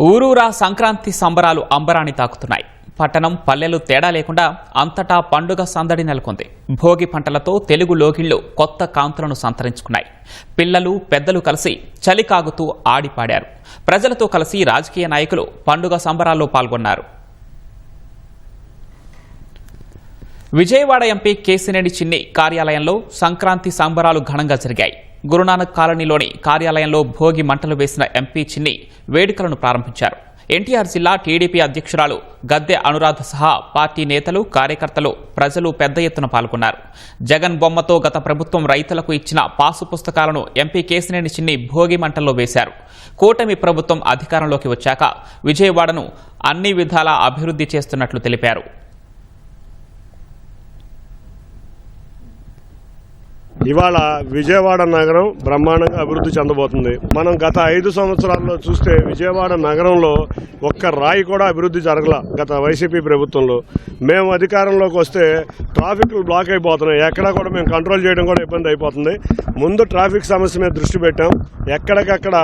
ఊరూరా సంక్రాంతి సంబరాలు అంబరాన్ని తాకుతున్నాయి. పట్టణం పల్లెలు తేడా లేకుండా అంతటా పండుగ సందడి నెలకొంది. భోగి పంటలతో తెలుగు లోగిళ్లు కొత్త కాంతులను సంతరించుకున్నాయి. పిల్లలు పెద్దలు కలిసి చలికాగుతూ ఆడిపాడారు. ప్రజలతో కలిసి రాజకీయ నాయకులు పండుగ సంబరాల్లో పాల్గొన్నారు. విజయవాడ ఎంపీ కేసినేని చిన్ని కార్యాలయంలో సంక్రాంతి సంబరాలు ఘనంగా జరిగాయి. గురునానక్ కాలనీలోని కార్యాలయంలో భోగి మంటలు వేసిన ఎంపీ చిన్ని వేడుకలను ప్రారంభించారు. ఎన్టీఆర్ జిల్లా టీడీపీ అధ్యక్షురాలు గద్దె అనురాధ సహా పార్టీ నేతలు, కార్యకర్తలు, ప్రజలు పెద్ద ఎత్తున పాల్గొన్నారు. జగన్ బొమ్మతో గత ప్రభుత్వం రైతులకు ఇచ్చిన పాసు పుస్తకాలను ఎంపీ కేసినేని చిన్ని భోగి మంటల్లో వేశారు. కూటమి ప్రభుత్వం అధికారంలోకి వచ్చాక విజయవాడను అన్ని విధాలా అభివృద్ధి చేస్తున్నట్లు తెలిపారు. ఇవాళ విజయవాడ నగరం బ్రహ్మాండంగా అభివృద్ధి చెందబోతుంది. మనం గత 5 సంవత్సరాల్లో చూస్తే విజయవాడ నగరంలో ఒక్క రాయి కూడా అభివృద్ధి జరగల. గత వైసీపీ ప్రభుత్వంలో మేము అధికారంలోకి వస్తే ట్రాఫిక్లు బ్లాక్ అయిపోతున్నాయి. ఎక్కడా కూడా మేము కంట్రోల్ చేయడం కూడా ఇబ్బంది అయిపోతుంది. ముందు ట్రాఫిక్ సమస్య మీద దృష్టి పెట్టాం. ఎక్కడికక్కడ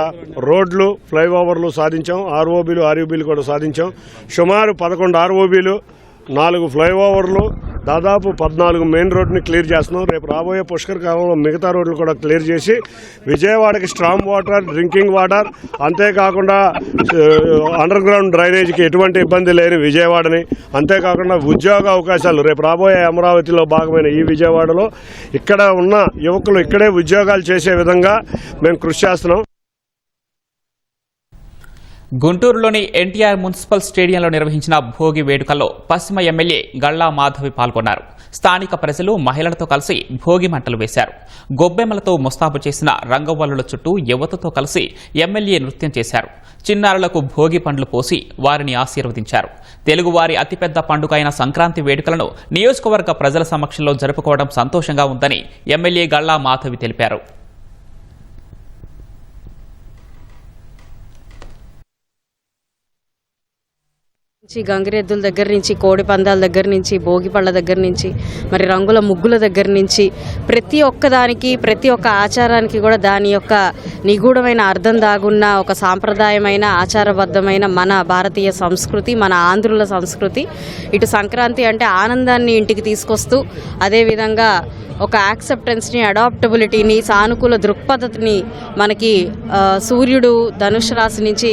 రోడ్లు, ఫ్లైఓవర్లు సాధించాం. ఆర్ఓబీలు, ఆర్యూబీలు కూడా సాధించాం. సుమారు 11 ఆర్ఓబీలు, 4 ఫ్లైఓవర్లు, దాదాపు 14 మెయిన్ రోడ్ని క్లియర్ చేస్తున్నాం. రేపు రాబోయే పుష్కర్ కాలంలో మిగతా రోడ్లు కూడా క్లియర్ చేసి విజయవాడకి స్ట్రాంగ్ వాటర్, డ్రింకింగ్ వాటర్, అంతేకాకుండా అండర్ గ్రౌండ్ డ్రైనేజీకి ఎటువంటి ఇబ్బంది లేని విజయవాడని, అంతేకాకుండా ఉద్యోగ అవకాశాలు రేపు రాబోయే అమరావతిలో భాగమైన ఈ విజయవాడలో ఇక్కడ ఉన్న యువకులు ఇక్కడే ఉద్యోగాలు చేసే విధంగా మేము కృషి చేస్తున్నాం. గుంటూరులోని ఎన్టీఆర్ మున్సిపల్ స్టేడియంలో నిర్వహించిన భోగి వేడుకల్లో పశ్చిమ ఎమ్మెల్యే గళ్లా మాధవి పాల్గొన్నారు. స్థానిక ప్రజలు మహిళలతో కలిసి భోగి మంటలు వేశారు. గొబ్బెమ్మలతో ముస్తాబు చేసిన రంగవల్లుల చుట్టూ యువతతో కలిసి ఎమ్మెల్యే నృత్యం చేశారు. చిన్నారులకు భోగి పండ్లు పోసి వారిని ఆశీర్వదించారు. తెలుగువారి అతిపెద్ద పండుగ అయిన సంక్రాంతి వేడుకలను నియోజకవర్గ ప్రజల సమక్షంలో జరుపుకోవడం సంతోషంగా ఉందని ఎమ్మెల్యే గళ్లా మాధవి తెలిపారు. గంగిరెద్దుల దగ్గర నుంచి, కోడి పందాల దగ్గర నుంచి, భోగి పళ్ళ దగ్గర నుంచి, మరి రంగుల ముగ్గుల దగ్గర నుంచి ప్రతి ఒక్కదానికి, ప్రతి ఒక్క ఆచారానికి కూడా దాని యొక్క నిగూఢమైన అర్థం దాగున్న ఒక సాంప్రదాయమైన, ఆచారబద్ధమైన మన భారతీయ సంస్కృతి, మన ఆంధ్రుల సంస్కృతి. ఇటు సంక్రాంతి అంటే ఆనందాన్ని ఇంటికి తీసుకొస్తూ, అదేవిధంగా ఒక యాక్సెప్టెన్స్ని, అడాప్టబిలిటీని, సానుకూల దృక్పథని మనకి సూర్యుడు ధనుష్ రాశి నుంచి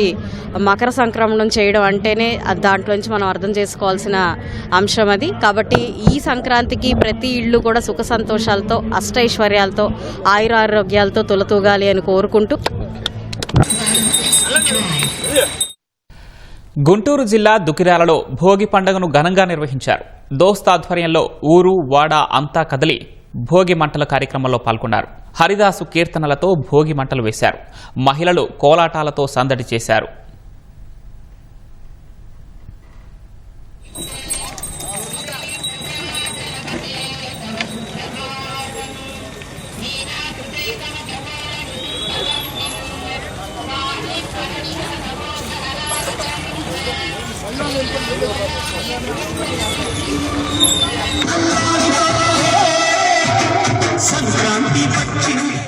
మకర సంక్రమణం చేయడం అంటేనే దాంట్లోంచి మనం అర్థం చేసుకోవాల్సిన అంశం అది. కాబట్టి ఈ సంక్రాంతికి ప్రతి ఇళ్ళు కూడా సుఖ సంతోషాలతో, అష్టైశ్వర్యాలతో, ఆయురారోగ్యాలతో తొలతూగాలి అని కోరుకుంటూ. గుంటూరు జిల్లా దుకిరాలలో భోగి పండుగను ఘనంగా నిర్వహించారు. దోస్త్ ఆధ్వర్యంలో ఊరు వాడ అంతా కదిలి భోగి మంటల కార్యక్రమంలో పాల్గొన్నారు. హరిదాసు కీర్తనలతో భోగి మంటలు వేశారు. మహిళలు కోలాటాలతో సందడి చేశారు. సంక్రాంతి వచ్చింది.